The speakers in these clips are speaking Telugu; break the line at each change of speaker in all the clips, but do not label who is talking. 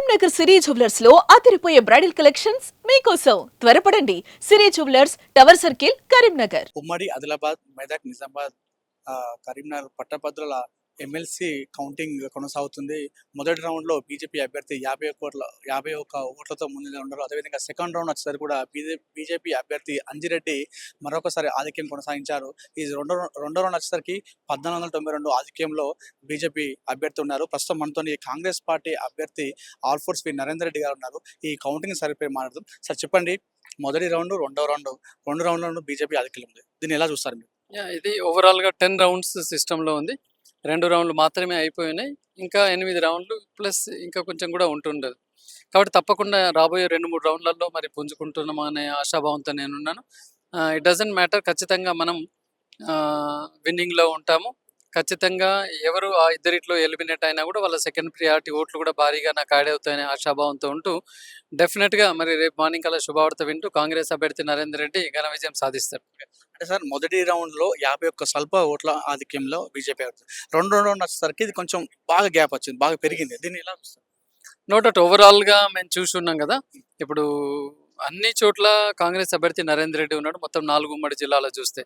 కరీంనగర్ సిరి జువెలర్స్ లో అదిరిపోయే బ్రైడల్ కలెక్షన్స్ మీకోసం త్వరపడండి. సిరి జువెలర్స్, టవర్ సర్కిల్, కరీంనగర్.
ఉమ్మడి ఆదిలాబాద్, మెదక్, నిజామాబాద్, కరీంనగర్ పట్టభద్రుల ఎమ్మెల్సీ కౌంటింగ్ కొనసాగుతుంది. మొదటి రౌండ్లో బీజేపీ అభ్యర్థి 51 ఓట్లతో ముందుగా ఉన్నారు. అదేవిధంగా సెకండ్ రౌండ్ వచ్చేసరికి కూడా బీజేపీ అభ్యర్థి అంజిరెడ్డి మరొకసారి ఆధిక్యం కొనసాగించారు. ఈ రెండో రౌండ్ వచ్చేసరికి 1492 ఆధిక్యంలో బీజేపీ అభ్యర్థి ఉన్నారు. ప్రస్తుతం మనతోని కాంగ్రెస్ పార్టీ అభ్యర్థి ఆల్ఫోర్స్ వి నరేందర్ రెడ్డి గారు ఉన్నారు. ఈ కౌంటింగ్ సరిపోయి మాట్లాడుతాం. సార్ చెప్పండి, మొదటి రౌండ్, రెండో రౌండ్, రెండు రౌండ్లను బీజేపీ ఆధిక్యం ఉంది. దీన్ని ఎలా చూస్తారు మీరు?
ఇది ఓవరాల్గా 10 రౌండ్స్ సిస్టంలో ఉంది. 2 రౌండ్లు మాత్రమే అయిపోయినాయి. ఇంకా 8 రౌండ్లు ప్లస్ ఇంకా కొంచెం కూడా ఉంటుండదు. కాబట్టి తప్పకుండా రాబోయే 2-3 రౌండ్లలో మరి పుంజుకుంటున్నాం అనే ఆశాభావంతో నేనున్నాను. ఇట్ డజంట్ మ్యాటర్, ఖచ్చితంగా మనం విన్నింగ్లో ఉంటాము. ఖచ్చితంగా ఎవరు ఆ ఇద్దరిట్లో ఎలిమినేట్ అయినా కూడా వాళ్ళ సెకండ్ ప్రియారిటీ ఓట్లు కూడా భారీగా నాకు యాడ్ అవుతాయనే ఆశాభావంతో ఉంటూ డెఫినెట్గా మరి రేపు మార్నింగ్ కల్లా శుభవార్త వింటూ కాంగ్రెస్ అభ్యర్థి నరేందర్ రెడ్డి ఘన విజయం సాధిస్తారు.
అంటే సార్, మొదటి రౌండ్లో 51 స్వల్ప ఓట్ల ఆధిక్యంలో బీజేపీ అవుతుంది. రెండో రౌండ్ వచ్చేసరికి ఇది కొంచెం బాగా గ్యాప్ వచ్చింది, బాగా పెరిగింది. దీన్ని ఎలా చూస్తారు?
నో డౌట్, ఓవరాల్గా మేము చూస్తున్నాం కదా, ఇప్పుడు అన్ని చోట్ల కాంగ్రెస్ అభ్యర్థి నరేందర్ రెడ్డి ఉన్నాడు, మొత్తం 4 ఉమ్మడి జిల్లాలో చూస్తే.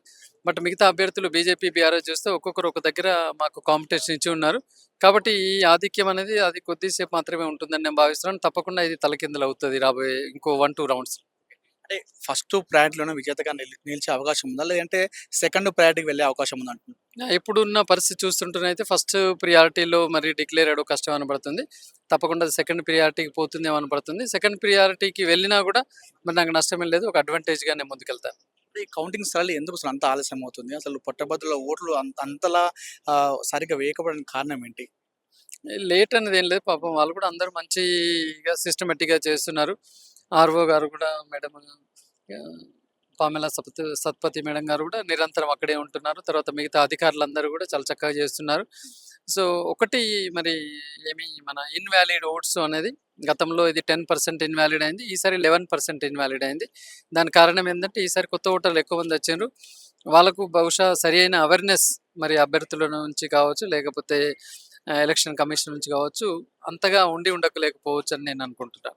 బట్ మిగతా అభ్యర్థులు బీజేపీ, బీఆర్ఎస్ చూస్తే ఒక్కొక్కరు ఒక దగ్గర మాకు కాంపిటీషన్ ఇచ్చి ఉన్నారు. కాబట్టి ఈ ఆధిక్యం అనేది అది కొద్దిసేపు మాత్రమే ఉంటుందని నేను భావిస్తున్నాను. తప్పకుండా ఇది తలకిందులు అవుతుంది రాబోయే ఇంకో 1-2 రౌండ్స్.
అంటే ఫస్ట్ ప్రయారిటీలోనే విజేతగా నిలిచే అవకాశం ఉందా, లేదంటే సెకండ్ ప్రయారిటీకి వెళ్ళే అవకాశం ఉందా అంటున్నారు?
ఇప్పుడున్న పరిస్థితి చూస్తుంటేనైతే ఫస్ట్ ప్రియారిటీలో మరి డిక్లేర్ అయ్యడం కష్టం అనబడుతుంది. తప్పకుండా సెకండ్ ప్రియారిటీకి పోతుందేమో అనబడుతుంది. సెకండ్ ప్రియారిటీకి వెళ్ళినా కూడా మరి నాకు నష్టమే లేదు, ఒక అడ్వాంటేజ్గా నేను ముందుకెళ్తాను.
ఈ కౌంటింగ్ స్థలాలు ఎందుకు అసలు అంత ఆలస్యం అవుతుంది? అసలు పట్టభద్రుల ఓట్లు అంతలా సరిగ్గా వేయకపోవడానికి కారణం ఏంటి?
లేట్ అనేది ఏం లేదు, పాపం వాళ్ళు కూడా అందరూ మంచిగా సిస్టమేటిక్గా చేస్తున్నారు. ఆర్ఓ గారు కూడా మేడం పామెలా సత్పతి మేడం గారు కూడా నిరంతరం అక్కడే ఉంటున్నారు. తర్వాత మిగతా అధికారులందరూ కూడా చాలా చక్కగా చేస్తున్నారు. సో ఒకటి మరి మన ఇన్వాలిడ్ ఓట్స్ అనేది గతంలో ఇది 10% ఇన్వాలిడ్ అయింది, ఈసారి 11% ఇన్వాలిడ్ అయింది. దాని కారణం ఏంటంటే ఈసారి కొత్త ఓటర్లు ఎక్కువ మంది వచ్చారు. వాళ్ళకు బహుశా సరి అయిన అవేర్నెస్ మరి అభ్యర్థుల నుంచి కావచ్చు, లేకపోతే ఎలక్షన్ కమిషన్ నుంచి కావచ్చు, అంతగా ఉండకపోవచ్చు అని నేను అనుకుంటున్నాను.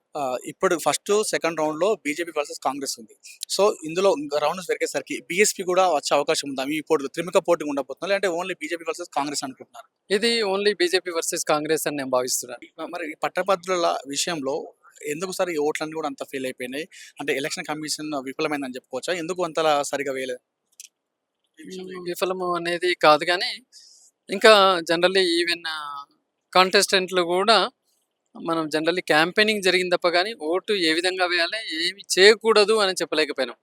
ఇప్పుడు ఫస్ట్ సెకండ్ రౌండ్లో బీజేపీ వర్సెస్ కాంగ్రెస్ ఉంది. సో ఇందులో రౌండ్స్ పెరిగేసరికి బీఎస్పీ కూడా వచ్చే అవకాశం ఉందా? ఈ పోటీ త్రిముఖ పోటీ ఉండబోతున్నా, లేదంటే ఓన్లీ బీజేపీ వర్సెస్ కాంగ్రెస్ అనుకుంటున్నారు?
ఇది ఓన్లీ బీజేపీ వర్సెస్ కాంగ్రెస్ అని నేను భావిస్తున్నాను.
మరి ఈ పట్టభద్రుల విషయంలో ఎందుకు సార్ ఈ ఓట్లన్నీ కూడా అంత ఫెయిల్ అయిపోయినాయి? అంటే ఎలక్షన్ కమిషన్ విఫలమైందని చెప్పుకోవచ్చా? ఎందుకు అంతలా సరిగా వేయలేదు?
విఫలము అనేది కాదు, కానీ ఇంకా జనరల్లీ ఈవెన్ కాంటెస్టెంట్లు కూడా మనం జనరల్లీ క్యాంపెయినింగ్ జరిగింది తప్ప కానీ ఓటు ఏ విధంగా వేయాలి, ఏమి చేయకూడదు అని చెప్పలేకపోయినాం.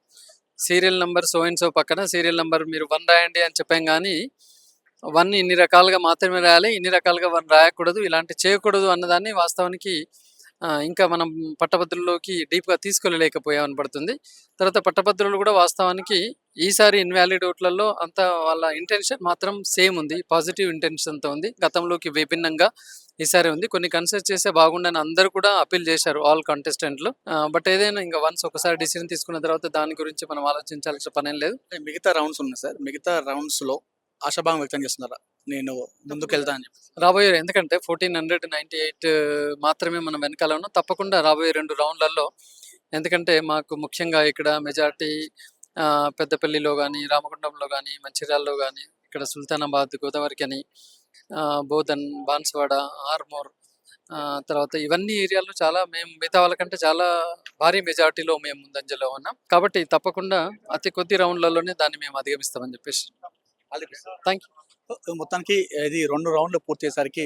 Serial number so and so పక్కన సీరియల్ నెంబర్ మీరు 1 రాయండి అని చెప్పాం, కానీ 1 ఇన్ని రకాలుగా మాత్రమే రాయాలి, ఇన్ని రకాలుగా 1 రాయకూడదు, ఇలాంటి చేయకూడదు అన్నదాన్ని వాస్తవానికి ఇంకా మనం పట్టభద్రుల్లోకి డీప్గా తీసుకెళ్ళలేకపోయాం అనబడుతుంది. తర్వాత పట్టభద్రులు కూడా వాస్తవానికి ఈసారి ఇన్వాలిడ్ ఓట్లలో అంతా వాళ్ళ ఇంటెన్షన్ మాత్రం సేమ్ ఉంది, పాజిటివ్ ఇంటెన్షన్తో ఉంది. గతంలోకి విభిన్నంగా ఈసారి ఉంది. కొన్ని కన్సిడర్ చేస్తే బాగుండని అందరూ కూడా అపీల్ చేశారు, ఆల్ కంటెస్టెంట్లు. బట్ ఏదైనా ఇంకా వన్స్ ఒకసారి డిసిజన్ తీసుకున్న తర్వాత దాని గురించి మనం ఆలోచించాల్సిన పనేం లేదు.
మిగతా రౌండ్స్ ఉన్నాయి సార్, మిగతా రౌండ్స్లో ఆశాభావం వ్యక్తం చేస్తున్నారా నేను ముందుకెళ్తా అని చెప్పి?
రాబోయే, ఎందుకంటే 1498 మాత్రమే మనం వెనకాల ఉన్నాం. తప్పకుండా రాబోయే 2 రౌండ్లలో, ఎందుకంటే మాకు ముఖ్యంగా ఇక్కడ మెజార్టీ పెద్దపల్లిలో కానీ, రామగుండంలో కానీ, మంచిర్యాలలో కానీ, ఇక్కడ సుల్తానాబాద్, గోదావరికి అని, బోధన్, బాన్స్వాడ, ఆర్మూర్, తర్వాత ఇవన్నీ ఏరియాలో చాలా మేము మిగతా వాళ్ళకంటే చాలా భారీ మెజార్టీలో మేము ముందంజలో ఉన్నాం. కాబట్టి తప్పకుండా అతి కొద్ది రౌండ్లలోనే దాన్ని మేము అధిగమిస్తామని చెప్పేసి. Thank you.
మొత్తానికి ఇది 2 రౌండ్లు పూర్తి చేసరికి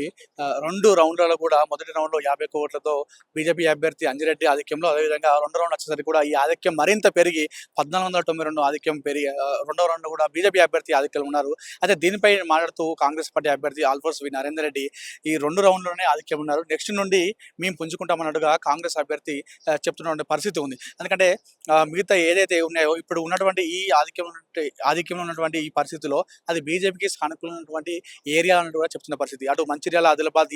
2 రౌండ్లలో కూడా మొదటి రౌండ్లో 51 ఓట్లతో బీజేపీ అభ్యర్థి అంజిరెడ్డి ఆధిక్యంలో, అదేవిధంగా రెండో రౌండ్ వచ్చేసరికి కూడా ఈ ఆధిక్యం మరింత పెరిగి 1492 ఆధిక్యం పెరిగి రెండో రౌండ్ కూడా బీజేపీ అభ్యర్థి ఆధిక్యంలో ఉన్నారు. అయితే దీనిపై మాట్లాడుతూ కాంగ్రెస్ పార్టీ అభ్యర్థి ఆల్ఫోర్స్ వి నరేందర్ రెడ్డి ఈ 2 రౌండ్లోనే ఆధిక్యం ఉన్నారు, నెక్స్ట్ నుండి మేము పుంజుకుంటామన్నట్టుగా కాంగ్రెస్ అభ్యర్థి చెప్తున్న పరిస్థితి ఉంది. ఎందుకంటే మిగతా ఏదైతే ఉన్నాయో ఇప్పుడు ఉన్నటువంటి ఈ ఆధిక్యంలో ఉన్నటువంటి ఈ పరిస్థితిలో అది బీజేపీకి సానుకూలమైనటువంటి ఏరియా అన్నట్టు కూడా చెప్తున్న పరిస్థితి. అటు మంచిర్యాల, ఆదిలాబాద్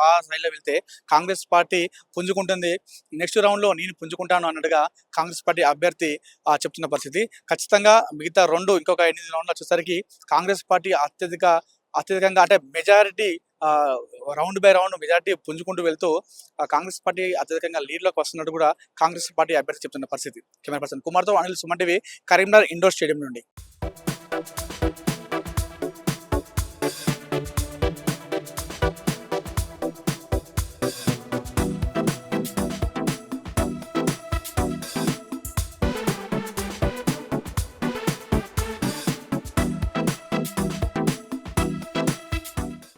ఆ సైడ్లో వెళ్తే కాంగ్రెస్ పార్టీ పుంజుకుంటుంది, నెక్స్ట్ రౌండ్లో నేను పుంజుకుంటాను అన్నట్టుగా కాంగ్రెస్ పార్టీ అభ్యర్థి చెప్తున్న పరిస్థితి. ఖచ్చితంగా మిగతా ఇంకొక 8 రౌండ్లు వచ్చేసరికి కాంగ్రెస్ పార్టీ అత్యధికంగా అంటే majority round by round majority పుంజుకుంటూ వెళ్తూ కాంగ్రెస్ పార్టీ అత్యధికంగా లీడ్లోకి వస్తున్నట్టు కూడా కాంగ్రెస్ పార్టీ అభ్యర్థి చెప్తున్న పరిస్థితి. కెమెరా పర్సన్ కుమార్తో Anil, Suman TV, Karimnagar indoor stadium నుండి.